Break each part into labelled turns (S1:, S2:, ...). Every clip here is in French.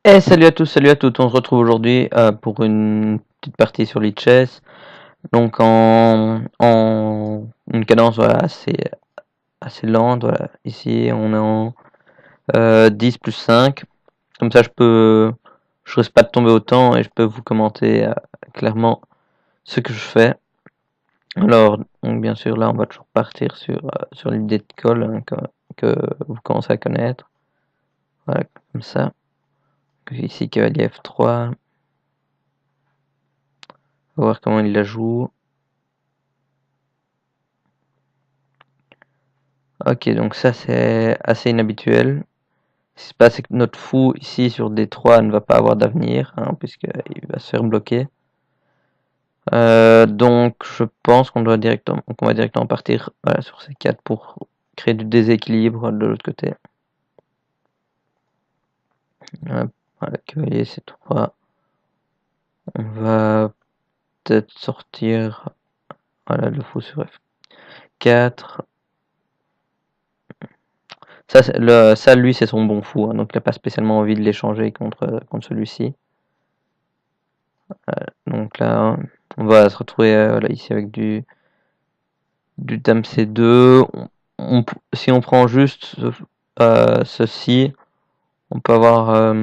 S1: Et salut à tous, salut à toutes. On se retrouve aujourd'hui pour une petite partie sur Lichess. Donc en une cadence voilà, assez lente. Voilà. Ici on est en 10 plus 5. Comme ça je risque pas de tomber autant et je peux vous commenter clairement ce que je fais. Alors donc bien sûr là on va toujours partir sur l'idée de call hein, que vous commencez à connaître. Voilà comme ça. Ici cavalier F3. On va voir comment il la joue. Ok, donc ça c'est assez inhabituel. Ce qui se passe, c'est que notre fou ici sur D3 ne va pas avoir d'avenir, hein, puisqu'il va se faire bloquer. Donc je pense qu'on va directement partir voilà, sur C4 pour créer du déséquilibre de l'autre côté. Voilà, cavalier C3. On va peut-être sortir voilà, le fou sur F4. Ça, lui, c'est son bon fou, hein, donc il n'a pas spécialement envie de l'échanger contre celui-ci. Donc là, on va se retrouver là, ici avec du dame C2. Si on prend juste ceci, on peut avoir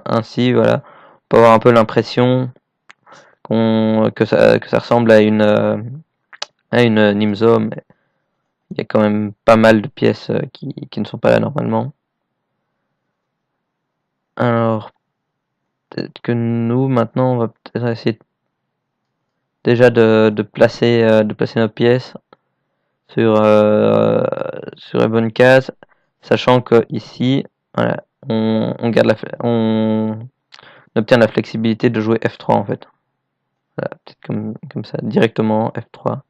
S1: ainsi, voilà, on peut avoir un peu l'impression que ça ressemble à une Nimzo, mais il y a quand même pas mal de pièces qui ne sont pas là normalement. Alors, peut-être que nous, maintenant, on va peut-être essayer déjà de placer nos pièces sur la bonne case, sachant que ici, voilà, on obtient la flexibilité de jouer F3 en fait. Voilà, peut-être comme ça, directement F3.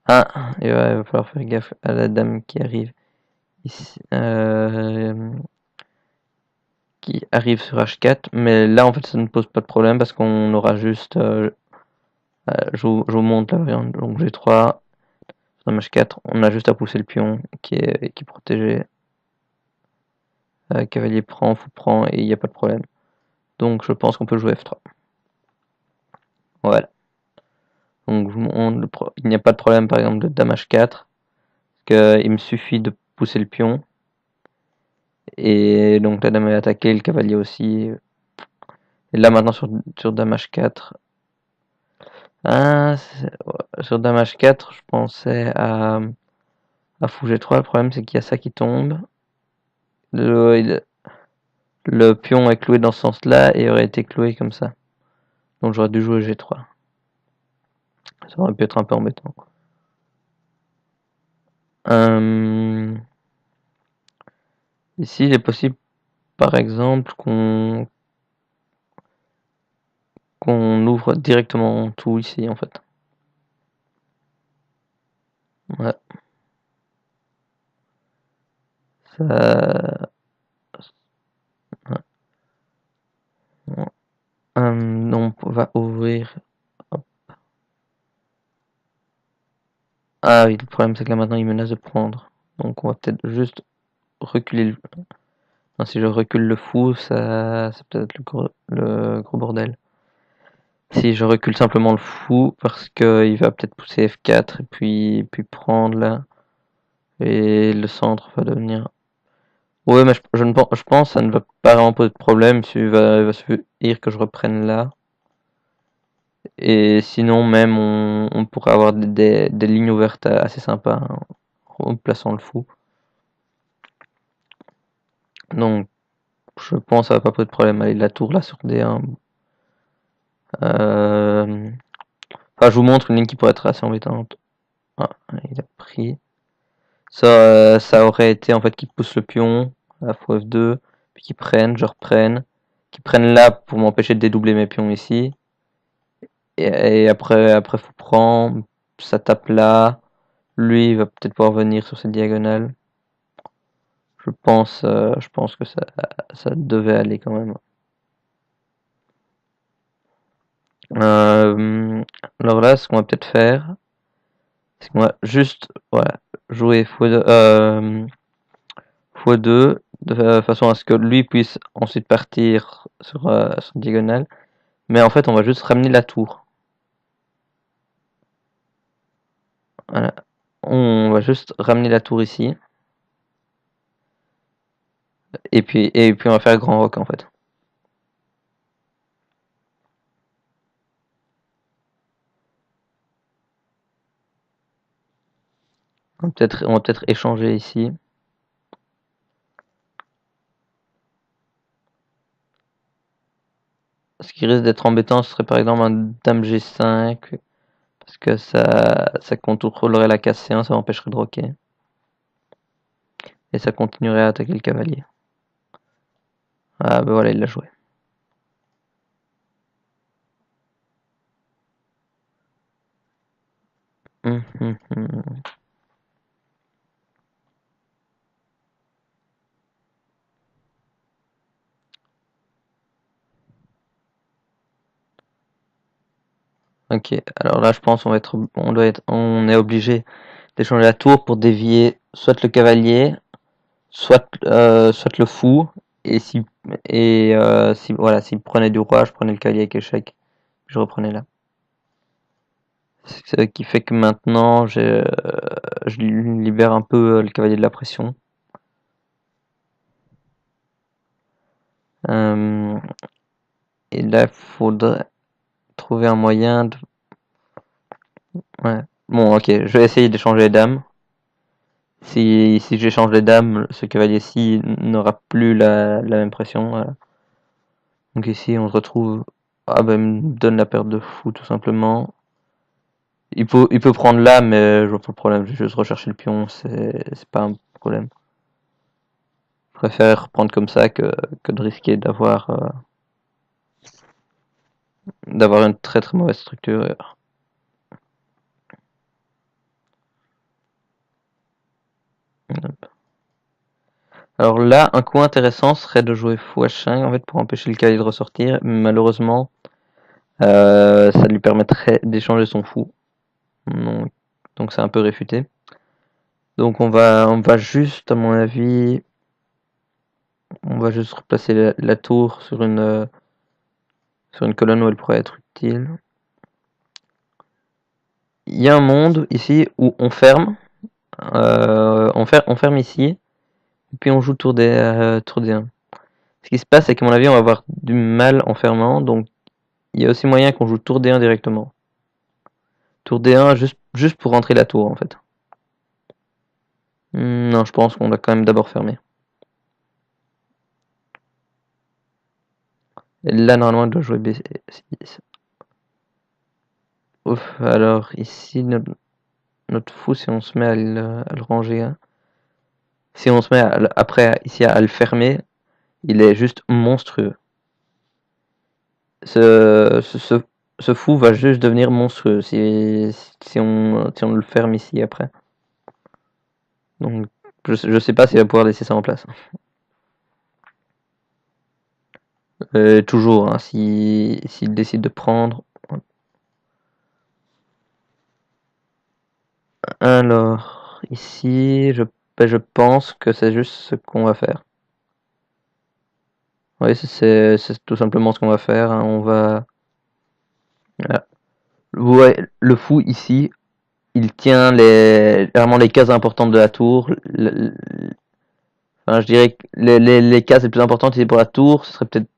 S1: Ah, et ouais, il va falloir faire gaffe à la dame qui arrive ici, sur H4, mais là en fait ça ne pose pas de problème parce qu'on aura juste, je vous montre la variante, donc G3, dame H4, on a juste à pousser le pion qui est protégé. Cavalier prend, fou prend et il n'y a pas de problème. Donc je pense qu'on peut jouer F3. Voilà. Donc il n'y a pas de problème par exemple de dame H4. Parce qu'il me suffit de pousser le pion. Et donc la dame est attaquée, le cavalier aussi. Et là maintenant sur dame H4. Ah, sur dame H4, je pensais à fou G3. Le problème c'est qu'il y a ça qui tombe. Le pion est cloué dans ce sens-là et aurait été cloué comme ça. Donc j'aurais dû jouer G3. Ça aurait pu être un peu embêtant. Ici, il est possible, par exemple, qu'on ouvre directement tout ici, en fait. Ouais. Ça... ouais. Donc, on va ouvrir. Hop. Ah oui, le problème, c'est que là, maintenant, il menace de prendre. Donc, on va peut-être juste reculer le... Non, si je recule le fou, ça, c'est peut-être le gros bordel. Si je recule simplement le fou, parce qu'il va peut-être pousser F4 et puis prendre là. Et le centre va devenir. Ouais, mais je pense que ça ne va pas vraiment poser de problème. Il va suffire que je reprenne là. Et sinon, même, on pourrait avoir des lignes ouvertes assez sympas hein, en plaçant le fou. Donc, je pense que ça va pas poser de problème. Allez, la tour là sur D1. Enfin, je vous montre une ligne qui pourrait être assez embêtante. Ah, il a pris. Ça aurait été en fait qu'il pousse le pion à fou F2, puis qu'il prenne, je reprenne, qu'il prenne là pour m'empêcher de dédoubler mes pions ici. Et après fou prend, ça tape là. Lui, il va peut-être pouvoir venir sur cette diagonale. Je pense que ça devait aller quand même. Alors là, ce qu'on va peut-être faire, c'est qu'on va juste voilà, jouer x2, de façon à ce que lui puisse ensuite partir sur diagonale. Mais en fait, on va juste ramener la tour. Voilà. On va juste ramener la tour ici. Et puis on va faire grand roc en fait. On va peut-être échanger ici. Ce qui risque d'être embêtant, ce serait par exemple un dame G5. Parce que ça contrôlerait la case C1, ça m'empêcherait de roquer. Et ça continuerait à attaquer le cavalier. Ah bah voilà, il l'a joué. Ok, alors là je pense on est obligé d'échanger la tour pour dévier soit le cavalier, soit le fou, et si voilà, s'il prenait du roi, je prenais le cavalier avec échec, je reprenais là. Ce qui fait que maintenant je libère un peu le cavalier de la pression. Et là il faudrait trouver un moyen de... Ouais. Bon ok, je vais essayer d'échanger les dames. Si j'échange les dames, ce cavalier-ci n'aura plus la même pression. Voilà. Donc ici, on se retrouve... Ah ben, il me donne la perte de fou, tout simplement. Il peut prendre là, mais je vois pas le problème. Je vais juste rechercher le pion, c'est pas un problème. Je préfère prendre comme ça que de risquer d'avoir une très très mauvaise structure. Alors là, un coup intéressant serait de jouer fou H5 en fait pour empêcher le cavalier de ressortir. Malheureusement, ça lui permettrait d'échanger son fou. Donc c'est un peu réfuté. Donc on va juste, à mon avis, on va juste replacer la tour sur une colonne où elle pourrait être utile. Il y a un monde ici où on ferme, on ferme ici, et puis on joue tour D1. Ce qui se passe, c'est qu'à mon avis, on va avoir du mal en fermant, donc il y a aussi moyen qu'on joue tour D1 directement. Tour D1 juste pour rentrer la tour en fait. Non, je pense qu'on doit quand même d'abord fermer. Et là, normalement, elle doit jouer B6. Ouf, alors ici, notre fou, si on se met à le ranger, hein. Si on se met après ici à le fermer, il est juste monstrueux. Ce fou va juste devenir monstrueux si on le ferme ici après. Donc je sais pas s'il va pouvoir laisser ça en place. Toujours, hein, s'il décide de prendre. Alors, ici, je pense que c'est juste ce qu'on va faire. Oui, c'est tout simplement ce qu'on va faire, hein. On va... Voilà. Ouais, le fou ici, il tient vraiment les cases importantes de la tour. Enfin, je dirais que les cases les plus importantes ici pour la tour, ce serait peut-être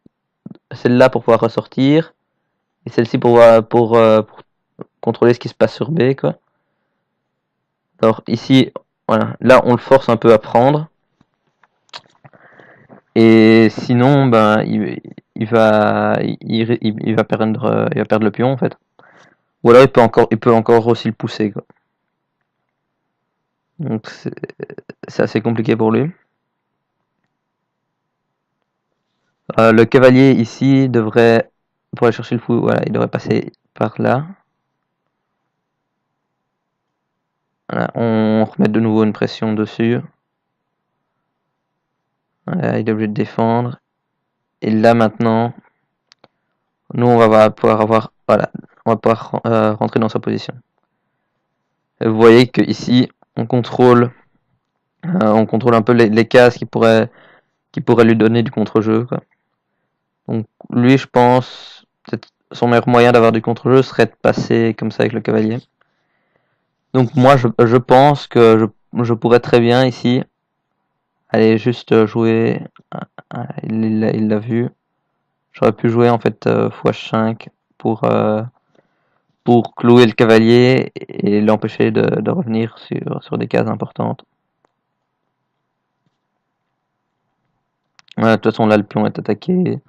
S1: celle-là pour pouvoir ressortir, et celle-ci pour contrôler ce qui se passe sur B, quoi. Alors ici, voilà, là on le force un peu à prendre. Et sinon, ben, il va perdre le pion en fait. Ou alors il peut encore aussi le pousser, quoi. Donc c'est assez compliqué pour lui. Le cavalier ici pour aller chercher le fou, voilà, il devrait passer par là. Voilà, on remet de nouveau une pression dessus. Voilà, il est obligé de défendre. Et là maintenant, nous on va pouvoir avoir, voilà, on va pouvoir rentrer dans sa position. Et vous voyez que ici on contrôle un peu les cases qui pourraient qui pourrait lui donner du contre-jeu, quoi. Donc lui, je pense, peut-être son meilleur moyen d'avoir du contre-jeu serait de passer comme ça avec le cavalier. Donc moi, je pense que je pourrais très bien ici aller juste jouer. Il l'a vu. J'aurais pu jouer en fait x5 pour clouer le cavalier et l'empêcher de revenir sur des cases importantes. De toute façon, là, le pion est attaqué. Il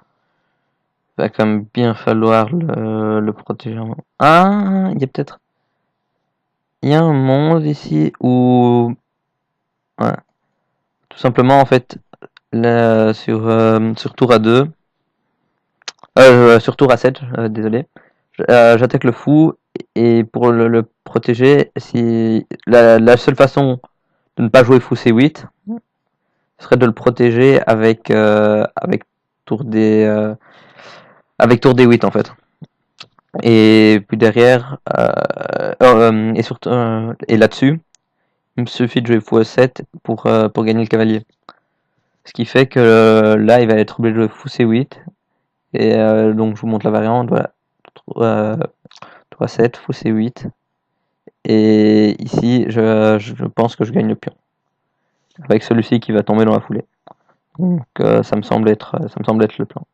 S1: va quand même bien falloir le protéger. Ah, il y a peut-être... Il y a un monde ici où... Ouais. Tout simplement, en fait, là, sur tour A2... sur tour A7, désolé. J'attaque le fou, et pour le protéger, si la seule façon de ne pas jouer fou C8 serait de le protéger avec tour avec tour D8 en fait. Et puis derrière, et surtout, et là-dessus, il me suffit de jouer fou E7 pour gagner le cavalier. Ce qui fait que là, il va être obligé de jouer fou C8. Et donc je vous montre la variante, voilà. 3-7, fou C8. Et ici, je pense que je gagne le pion. Avec celui-ci qui va tomber dans la foulée. Donc ça me semble être le plan.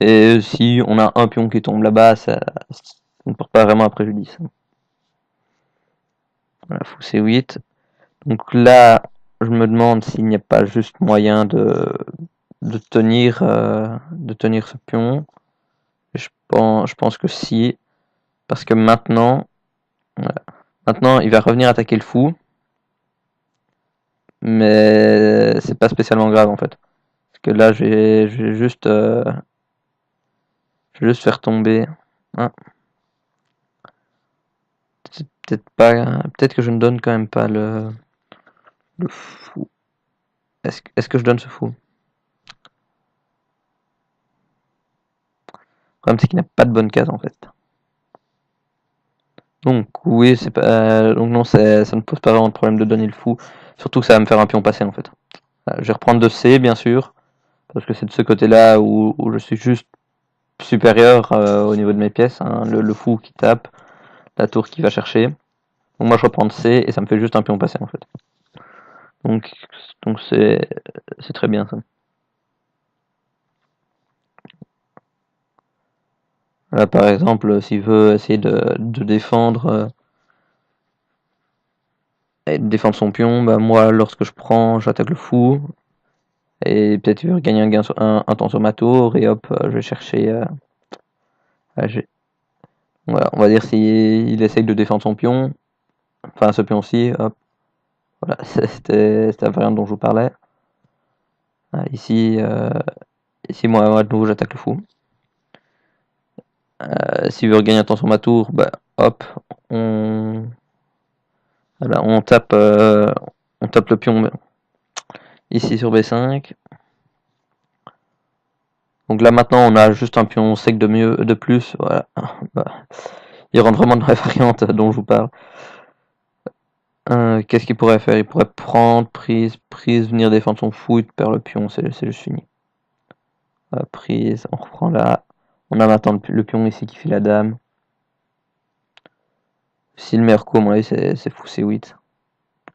S1: Et si on a un pion qui tombe là-bas, ça ne porte pas vraiment à préjudice. Voilà, fou C8. Donc là, je me demande s'il n'y a pas juste moyen de tenir ce pion. Je pense que si. Parce que maintenant, voilà. Maintenant, il va revenir attaquer le fou. Mais c'est pas spécialement grave en fait. Parce que là, je vais juste faire tomber. Ah, c'est peut-être pas. Peut-être que je ne donne quand même pas le fou. Est-ce que je donne ce fou? Le problème, c'est qu'il n'a pas de bonne case en fait. Donc oui, c'est pas. Donc non, ça ne pose pas vraiment de problème de donner le fou. Surtout que ça va me faire un pion passé en fait. Je vais reprendre 2C bien sûr. Parce que c'est de ce côté-là où je suis juste supérieur au niveau de mes pièces. Hein, le fou qui tape, la tour qui va chercher. Donc moi je reprends C et ça me fait juste un pion passé en fait. Donc c'est très bien ça. Là par exemple, s'il veut essayer de défendre son pion, bah moi lorsque je prends, j'attaque le fou. Et peut-être il veut gagner un temps sur ma tour et hop, je vais chercher. Voilà, on va dire s'il essaye de défendre son pion, enfin ce pion-ci, hop. Voilà, c'était la variante dont je vous parlais. Ici, moi de nouveau j'attaque le fou. S'il veut regagner un temps sur ma tour, bah hop, voilà, on tape le pion ici sur B5. Donc là maintenant on a juste un pion sec de plus, voilà. Bah, il rentre vraiment dans la variante dont je vous parle. Qu'est-ce qu'il pourrait faire? Il pourrait prendre, prise, venir défendre son fou, il perd le pion, c'est juste fini. Prise, on reprend là. On a maintenant le pion ici qui fait la dame. Si le meilleur coup, à mon avis, c'est fou C8.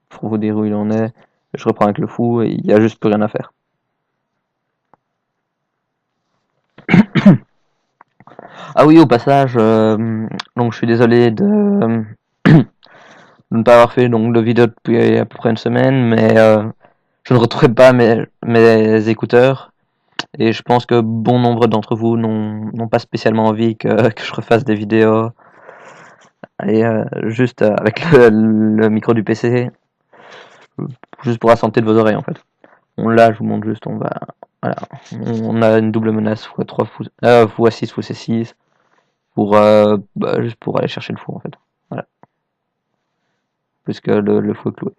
S1: Pour vous dire où il en est. Je reprends avec le fou et il n'y a juste plus rien à faire. Ah oui, au passage, donc je suis désolé de ne pas avoir fait donc, de vidéo depuis à peu près une semaine, mais je ne retrouvais pas mes écouteurs. Et je pense que bon nombre d'entre vous n'ont pas spécialement envie que je refasse des vidéos juste avec le micro du PC, juste pour la santé de vos oreilles en fait. Là, je vous montre juste, voilà, on a une double menace x3 x6 x6 pour juste pour aller chercher le fou en fait. Voilà. Puisque le fou est cloué.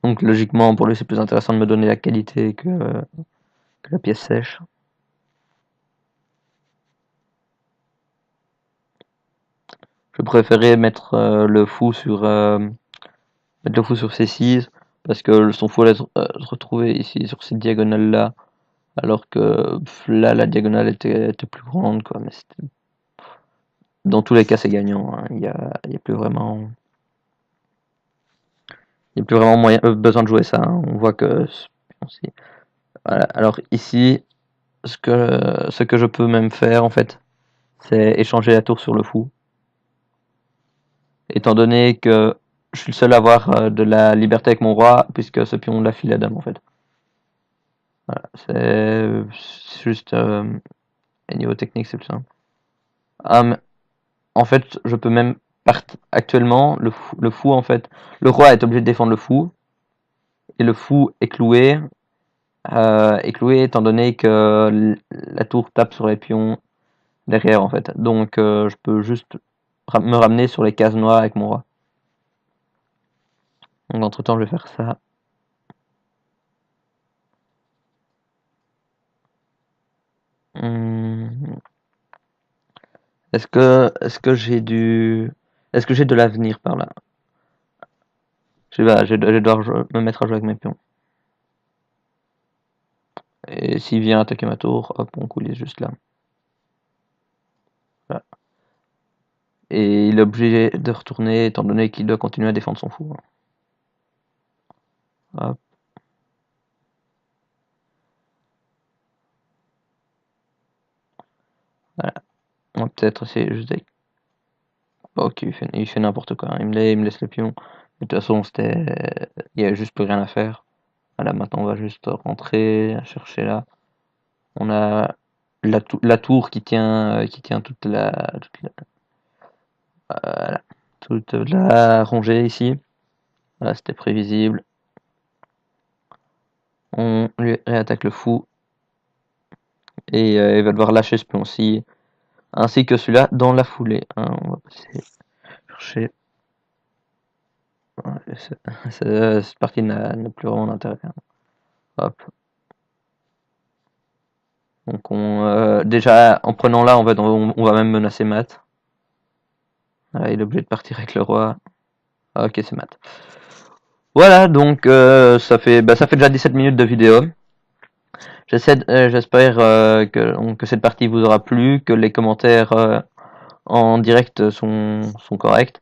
S1: Donc logiquement pour lui c'est plus intéressant de me donner la qualité que la pièce sèche. Je préférais mettre le fou sur C6 parce que son fou allait se retrouver ici sur cette diagonale là, alors que là la diagonale était plus grande quoi. Mais dans tous les cas c'est gagnant, hein. Il y a plus vraiment, il y a plus vraiment besoin de jouer ça, hein. On voit que voilà. Alors ici, ce que je peux même faire en fait, c'est échanger la tour sur le fou. Étant donné que je suis le seul à avoir de la liberté avec mon roi, puisque ce pion l'a file la dame en fait. Voilà, c'est juste niveau technique, c'est plus simple. En fait, je peux même partir actuellement le fou en fait, le roi est obligé de défendre le fou et le fou est cloué étant donné que la tour tape sur les pions derrière en fait. Donc je peux juste me ramener sur les cases noires avec mon roi. Donc entre temps, je vais faire ça. Hum, est-ce que j'ai de l'avenir par là? Je sais pas, je vais devoir me mettre à jouer avec mes pions. Et s'il vient attaquer ma tour, hop, on coulisse juste là. Voilà. Et il est obligé de retourner étant donné qu'il doit continuer à défendre son fou. Hop. Voilà. On va peut-être essayer juste avec. Ok, il fait n'importe quoi, hein. Il me laisse le pion. De toute façon, il y avait juste plus rien à faire. Voilà, maintenant on va juste rentrer, chercher là. On a la tour qui tient voilà, toute la rangée ici. Voilà, c'était prévisible. On lui réattaque le fou et il va devoir lâcher ce pion-ci, ainsi que celui-là dans la foulée, hein. On va passer chercher. Ouais, cette partie n'a plus vraiment d'intérêt, hein. Hop. Donc déjà en prenant là, on va même menacer Matt. Voilà, il est obligé de partir avec le roi. Ah, ok, c'est Matt. Voilà, donc ça fait déjà 17 minutes de vidéo. J'espère que cette partie vous aura plu, que les commentaires en direct sont corrects.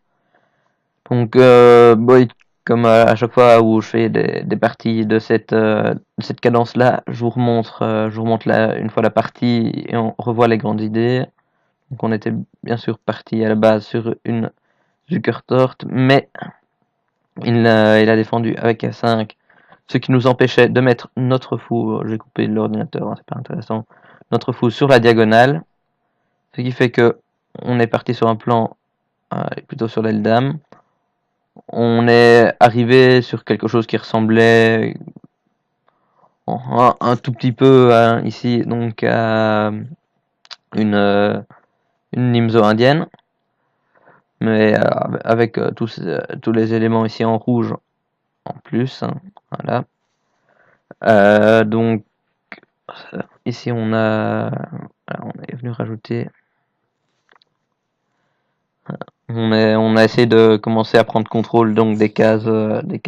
S1: Donc, bon, comme à chaque fois où je fais des parties de cette cadence-là, je vous remontre une fois la partie et on revoit les grandes idées. Donc, on était bien sûr parti à la base sur une Zukertort, mais il a défendu avec A5, ce qui nous empêchait de mettre notre fou, j'ai coupé l'ordinateur, hein, c'est pas intéressant, notre fou sur la diagonale, ce qui fait que on est parti sur un plan plutôt sur l'aile dame. On est arrivé sur quelque chose qui ressemblait un tout petit peu ici donc à une, euh, une Nimzo indienne, mais avec tous les éléments ici en rouge en plus, hein, voilà. Donc ici on est venu rajouter, on a essayé de commencer à prendre contrôle donc des cases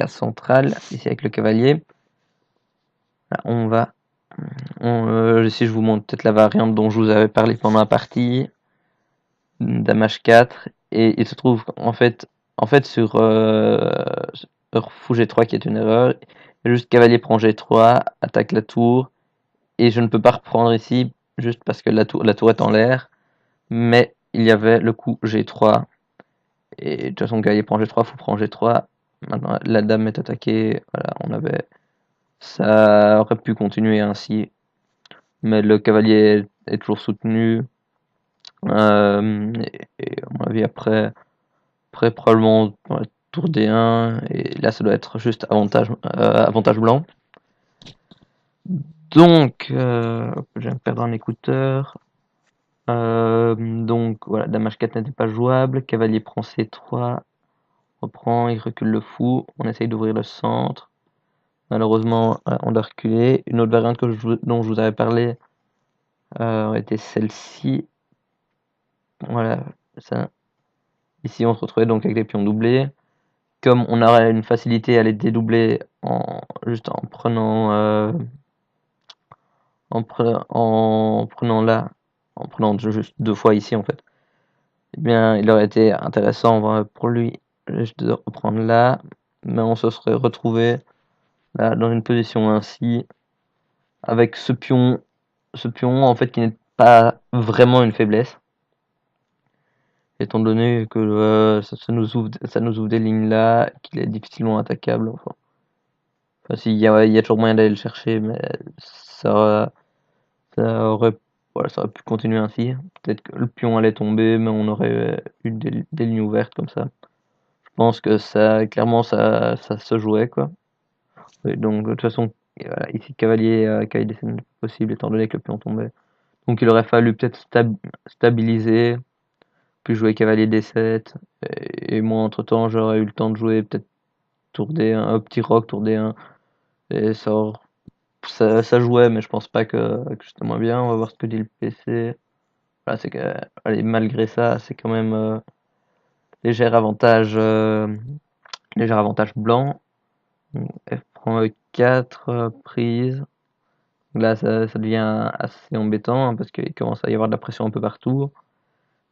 S1: centrales ici avec le cavalier. Là, ici je vous montre peut-être la variante dont je vous avais parlé pendant la partie, dame h4, et il se trouve en fait sur fou g3 qui est une erreur, juste cavalier prend g3, attaque la tour, et je ne peux pas reprendre ici juste parce que la tour est en l'air, mais il y avait le coup g3, et de toute façon cavalier prend g3, fou prend g3, maintenant la dame est attaquée, voilà, ça aurait pu continuer ainsi, mais le cavalier est toujours soutenu. Et à mon avis, après probablement tour D1, et là ça doit être juste avantage blanc. Donc, je viens de perdre un écouteur. Donc voilà, dame H4 n'était pas jouable, cavalier prend C3, reprend, il recule le fou, on essaye d'ouvrir le centre. Malheureusement, on doit reculer. Une autre variante dont je vous avais parlé était celle-ci. Voilà, ça. Ici, on se retrouvait donc avec les pions doublés. comme on aurait une facilité à les dédoubler juste en prenant là, en prenant juste 2 fois ici en fait, eh bien il aurait été intéressant pour lui juste de reprendre là, mais on se serait retrouvé là dans une position ainsi, avec ce pion en fait qui n'est pas vraiment une faiblesse, étant donné que ça nous ouvre des lignes là, qu'il est difficilement attaquable. Enfin si, il y a toujours moyen d'aller le chercher, mais ça, ça aurait, voilà, ça aurait pu continuer ainsi. Peut-être que le pion allait tomber, mais on aurait eu des lignes ouvertes comme ça. Je pense que ça, clairement, ça se jouait, quoi. Et donc, de toute façon, et voilà, ici, cavalier D7 n'est pas possible, étant donné que le pion tombait. Donc, il aurait fallu peut-être stabiliser, puis jouer cavalier D7. Et moi, entre-temps, j'aurais eu le temps de jouer peut-être tour D1, un petit roc, tour D1. Et ça jouait, mais je pense pas que c'était moins bien. On va voir ce que dit le PC. Voilà, c'est que, allez, malgré ça, c'est quand même léger avantage, euh, léger avantage blanc. Donc, F prend E4, prise. Là, ça devient assez embêtant hein, parce qu'il commence à y avoir de la pression un peu partout.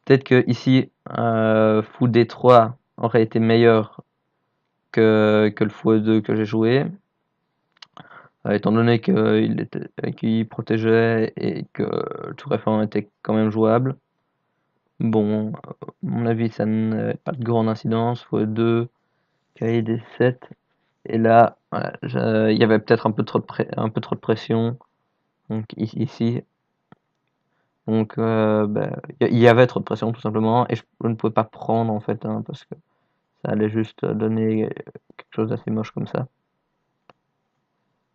S1: Peut-être que ici, fou D3 aurait été meilleur que le fou E2 que j'ai joué. Étant donné qu'il protégeait et que le tour F1 était quand même jouable. Bon, à mon avis, ça n'a pas de grande incidence. Fou E2, cavalier D7. Et là, voilà, il y avait peut-être un peu trop de pression. Donc ici, donc il y avait trop de pression tout simplement, et je ne pouvais pas prendre en fait, hein, parce que ça allait juste donner quelque chose d'assez moche comme ça.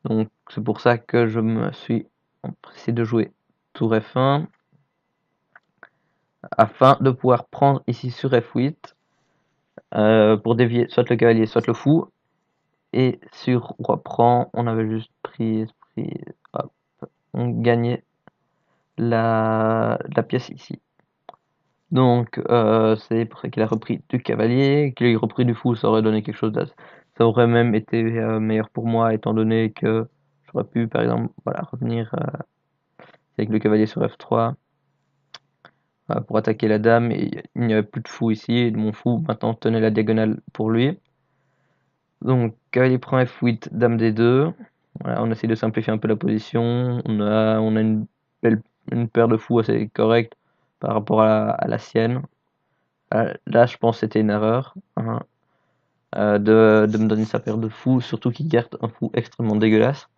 S1: Donc c'est pour ça que je me suis empressé de jouer tour F1 afin de pouvoir prendre ici sur F8 pour dévier soit le cavalier, soit le fou. Et sur roi prend, on avait juste prise, hop, on gagnait la pièce ici. Donc c'est pour ça qu'il a repris du cavalier, qu'il ait repris du fou, ça aurait donné quelque chose d'assez. Ça aurait même été meilleur pour moi, étant donné que j'aurais pu par exemple voilà, revenir avec le cavalier sur F3 pour attaquer la dame, et il n'y avait plus de fou ici, et mon fou maintenant tenait la diagonale pour lui. Donc cavalier prend F8, dame D2. Voilà, on essaie de simplifier un peu la position. On a une paire de fous assez correcte par rapport à la sienne. Là, je pense que c'était une erreur hein, de me donner sa paire de fous, surtout qu'il garde un fou extrêmement dégueulasse.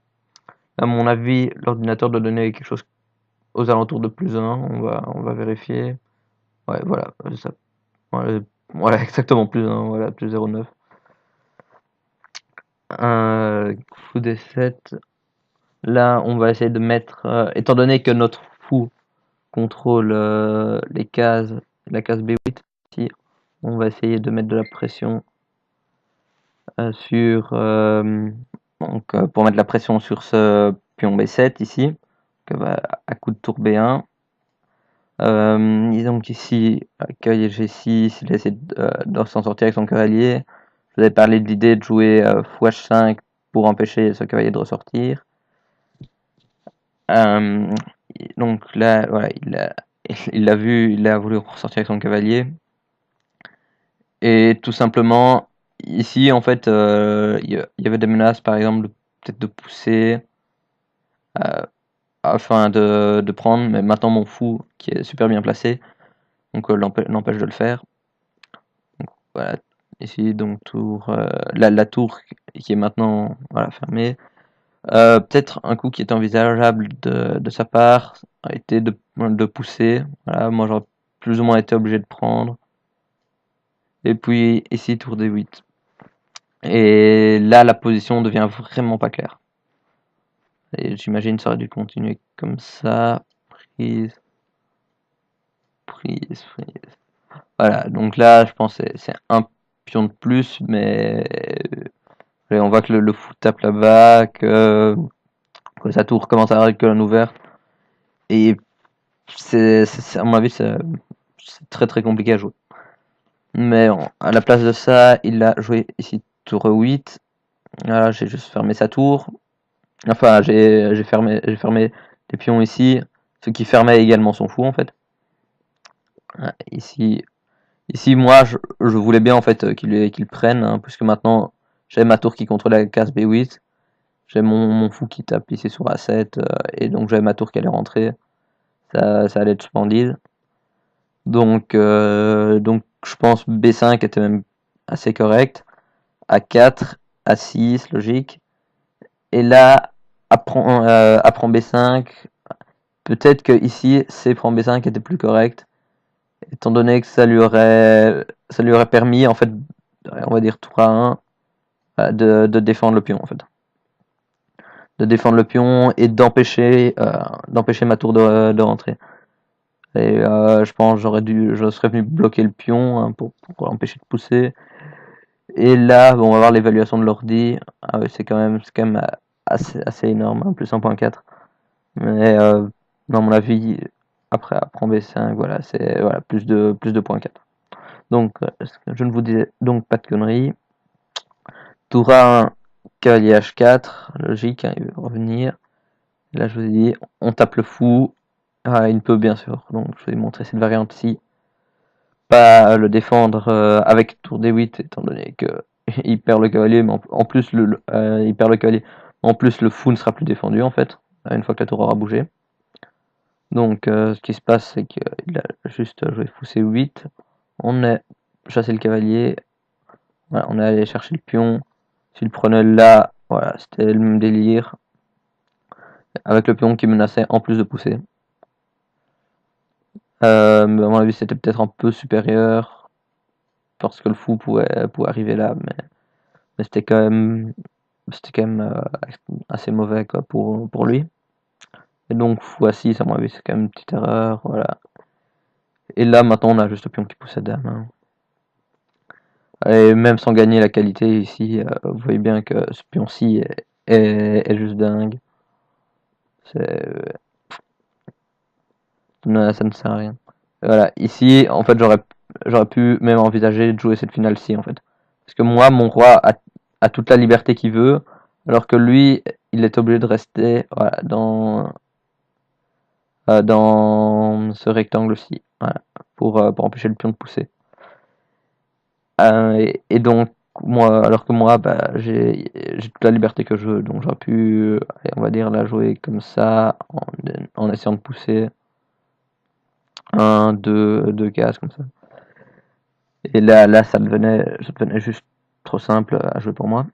S1: À mon avis, l'ordinateur doit donner quelque chose aux alentours de +1. On va vérifier. Ouais, voilà, ça. Voilà, exactement +1, voilà, plus 0,9. Fou D7. Là, on va essayer de mettre, étant donné que notre fou contrôle les cases, la case B8 ici, on va essayer de mettre de la pression pour mettre la pression sur ce pion B7 ici, à coup de tour B1. Et donc ici, cavalier G6, il essaie de s'en sortir avec son cavalier. Je vous avais parlé de l'idée de jouer fou H5 pour empêcher ce cavalier de ressortir. Donc là, voilà, il l'a vu, il a voulu ressortir avec son cavalier. Et tout simplement, ici, en fait, il y avait des menaces, par exemple, peut-être de pousser afin de prendre, mais maintenant mon fou, qui est super bien placé, donc l'empêche de le faire. Donc, voilà, ici, donc la tour qui est maintenant voilà, fermée. Peut-être un coup qui est envisageable de sa part a été de pousser. Voilà, moi j'aurais plus ou moins été obligé de prendre. Et puis ici tour D8. Et là la position devient vraiment pas claire. Et j'imagine ça aurait dû continuer comme ça. Prise, prise, prise. Voilà, donc là je pense que c'est un pion de plus, mais on voit que le fou tape là-bas, que sa tour commence à avoir la colonne ouverte. Et à mon avis, c'est très très compliqué à jouer. Mais à la place de ça, il a joué ici tour 8. Voilà, j'ai juste fermé sa tour. Enfin, j'ai fermé les pions ici, ce qui fermait également son fou en fait. Ici, moi, je voulais bien en fait qu'il prenne, hein, puisque maintenant j'ai ma tour qui contrôle la case B8. J'ai mon fou qui tape ici sur A7, et donc j'avais ma tour qui allait rentrer. Ça allait être splendide. Donc je pense B5 était même assez correct. A4, A6, logique. Et là, A prend B5. Peut-être que ici, C prend B5 était plus correct, étant donné que ça lui aurait permis, en fait, on va dire tour A1, de défendre le pion, en fait. De défendre le pion et d'empêcher ma tour de rentrer. Et je pense je serais venu bloquer le pion, hein, pour l'empêcher de pousser. Et là, bon, on va voir l'évaluation de l'ordi. Ah ouais, c'est quand même assez énorme, hein, plus 1.4. Mais dans mon avis, après prendre B5, voilà, c'est voilà, plus de 0.4. Donc je ne vous disais donc pas de conneries. Tour A1, cavalier H4, logique, hein, il veut revenir. Là je vous ai dit, on tape le fou. Ah, il peut bien sûr, donc je vais montrer cette variante-ci. Pas le défendre avec tour D8, étant donné que il perd le cavalier, mais en plus il perd le cavalier. En plus le fou ne sera plus défendu en fait, une fois que la tour aura bougé. Donc ce qui se passe, c'est qu'il a juste joué fou C8. On a chassé le cavalier. Voilà, on est allé chercher le pion. S'il prenait là, voilà, c'était le même délire. Avec le pion qui menaçait en plus de pousser. Mais à mon avis, c'était peut-être un peu supérieur. Parce que le fou pouvait arriver là. Mais c'était quand même assez mauvais quoi, pour lui. Et donc fou à 6, à mon avis, c'est quand même une petite erreur. Voilà. Et là, maintenant, on a juste le pion qui pousse à dame. Hein. Et même sans gagner la qualité ici, vous voyez bien que ce pion-ci est juste dingue. Ça ne sert à rien. Et voilà, ici, en fait, j'aurais pu même envisager de jouer cette finale-ci, en fait. Parce que moi, mon roi a toute la liberté qu'il veut, alors que lui, il est obligé de rester voilà, dans ce rectangle-ci, voilà, pour empêcher le pion de pousser. Et donc, moi, alors que moi, bah, j'ai toute la liberté que je veux, donc j'aurais pu, on va dire, la jouer comme ça, en essayant de pousser deux cases comme ça. Et là, ça devenait juste trop simple à jouer pour moi.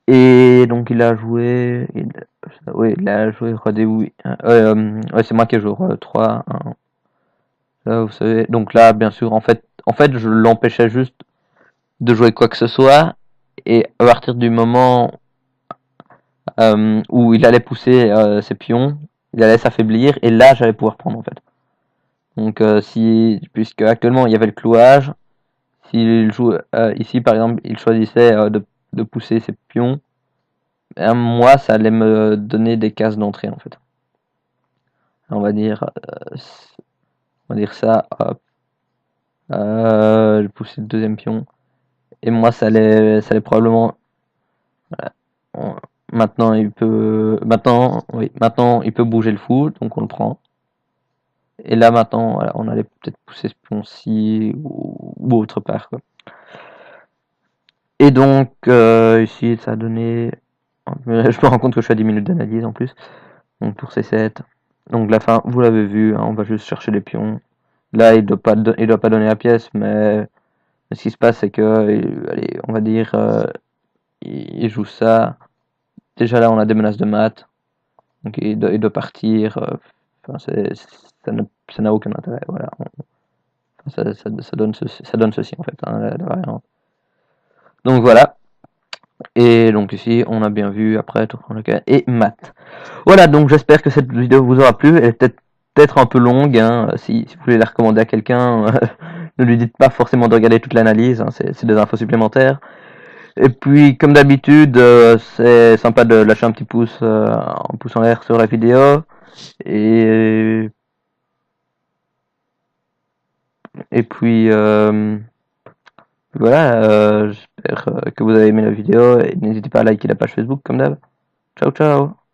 S1: Et donc, il a joué, il a joué roi D8. Ouais, c'est moi qui ai joué roi 3. Hein. Là, vous savez, donc là, bien sûr, en fait, je l'empêchais juste de jouer quoi que ce soit, et à partir du moment où il allait pousser ses pions, il allait s'affaiblir, et là j'allais pouvoir prendre en fait. Donc puisque actuellement il y avait le clouage, s'il joue ici par exemple, il choisissait de pousser ses pions, moi ça allait me donner des cases d'entrée en fait. On va dire, ça, hop, pousser le deuxième pion, et moi ça allait probablement, voilà, maintenant il peut bouger le fou, donc on le prend. Et là maintenant, voilà, on allait peut-être pousser ce pion-ci ou autre part. Quoi. Et donc ici ça a donné. Je me rends compte que je suis à 10 minutes d'analyse en plus. Donc pour C7. Donc la fin, vous l'avez vu, hein, on va juste chercher les pions. Là il doit pas donner la pièce, mais ce qui se passe c'est que, allez, on va dire, il joue ça. Déjà là on a des menaces de maths. Donc il doit partir. Enfin, ça n'a aucun intérêt. Voilà. Ça donne ceci en fait, hein, la variante. Donc voilà. Et donc ici, on a bien vu après tout et maths. Voilà, donc j'espère que cette vidéo vous aura plu. Elle est peut-être un peu longue. Hein. Si vous voulez la recommander à quelqu'un, ne lui dites pas forcément de regarder toute l'analyse. Hein. C'est des infos supplémentaires. Et puis, comme d'habitude, c'est sympa de lâcher un petit pouce en l'air sur la vidéo. Et Et puis voilà, j'espère que vous avez aimé la vidéo et n'hésitez pas à liker la page Facebook comme d'hab. Ciao ciao.